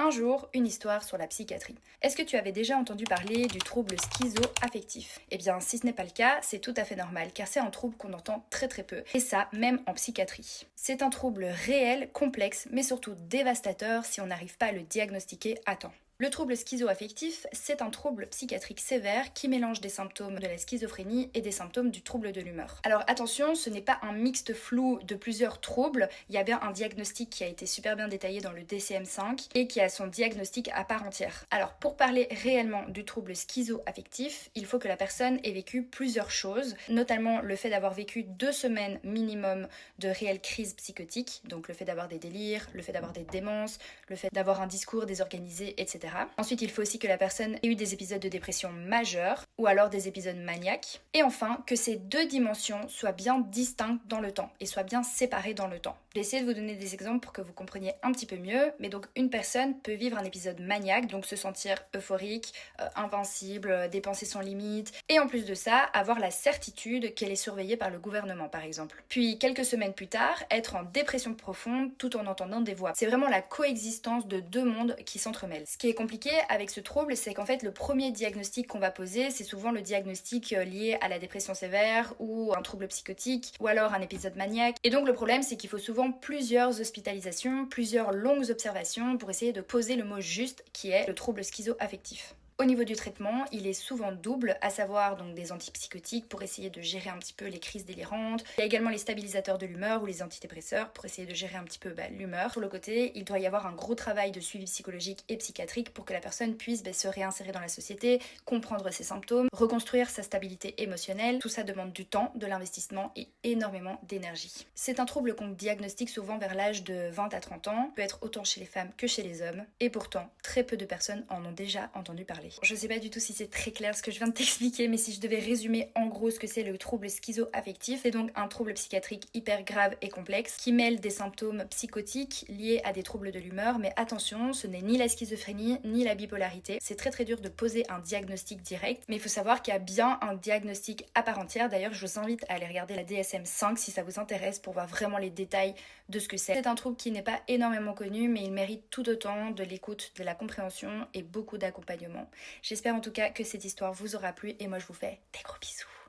Un jour, une histoire sur la psychiatrie. Est-ce que tu avais déjà entendu parler du trouble schizo-affectif? Eh bien, si ce n'est pas le cas, c'est tout à fait normal, car c'est un trouble qu'on entend très peu, et ça, même en psychiatrie. C'est un trouble réel, complexe, mais surtout dévastateur si on n'arrive pas à le diagnostiquer à temps. Le trouble schizo-affectif, c'est un trouble psychiatrique sévère qui mélange des symptômes de la schizophrénie et des symptômes du trouble de l'humeur. Alors attention, ce n'est pas un mixte flou de plusieurs troubles, il y a bien un diagnostic qui a été super bien détaillé dans le DCM-5 et qui a son diagnostic à part entière. Alors pour parler réellement du trouble schizo-affectif, il faut que la personne ait vécu plusieurs choses, notamment le fait d'avoir vécu 2 semaines minimum de réelles crises psychotiques, donc le fait d'avoir des délires, le fait d'avoir des démences, le fait d'avoir un discours désorganisé, etc. Ensuite, il faut aussi que la personne ait eu des épisodes de dépression majeure ou alors des épisodes maniaques. Et enfin, que ces deux dimensions soient bien distinctes dans le temps et soient bien séparées dans le temps. Je vais essayer de vous donner des exemples pour que vous compreniez un petit peu mieux. Mais donc, une personne peut vivre un épisode maniaque, donc se sentir euphorique, invincible, dépenser sans limite. Et en plus de ça, avoir la certitude qu'elle est surveillée par le gouvernement, par exemple. Puis, quelques semaines plus tard, être en dépression profonde tout en entendant des voix. C'est vraiment la coexistence de deux mondes qui s'entremêlent. Ce qui est compliqué avec ce trouble, c'est qu'en fait, le premier diagnostic qu'on va poser, c'est souvent le diagnostic lié à la dépression sévère ou un trouble psychotique ou alors un épisode maniaque. Et donc, le problème, c'est qu'il faut souvent plusieurs hospitalisations, plusieurs longues observations pour essayer de poser le mot juste qui est le trouble schizo-affectif. Au niveau du traitement, il est souvent double, à savoir donc des antipsychotiques pour essayer de gérer un petit peu les crises délirantes. Il y a également les stabilisateurs de l'humeur ou les antidépresseurs pour essayer de gérer un petit peu l'humeur. Sur le côté, il doit y avoir un gros travail de suivi psychologique et psychiatrique pour que la personne puisse se réinsérer dans la société, comprendre ses symptômes, reconstruire sa stabilité émotionnelle. Tout ça demande du temps, de l'investissement et énormément d'énergie. C'est un trouble qu'on diagnostique souvent vers l'âge de 20 à 30 ans, peut être autant chez les femmes que chez les hommes, et pourtant, très peu de personnes en ont déjà entendu parler. Je sais pas du tout si c'est très clair ce que je viens de t'expliquer, mais si je devais résumer en gros ce que c'est le trouble schizo-affectif, c'est donc un trouble psychiatrique hyper grave et complexe qui mêle des symptômes psychotiques liés à des troubles de l'humeur, mais attention, ce n'est ni la schizophrénie ni la bipolarité. C'est très dur de poser un diagnostic direct, mais il faut savoir qu'il y a bien un diagnostic à part entière. D'ailleurs, je vous invite à aller regarder la DSM-5 si ça vous intéresse pour voir vraiment les détails de ce que c'est. C'est un trouble qui n'est pas énormément connu, mais il mérite tout autant de l'écoute, de la compréhension et beaucoup d'accompagnement. J'espère en tout cas que cette histoire vous aura plu et moi je vous fais des gros bisous.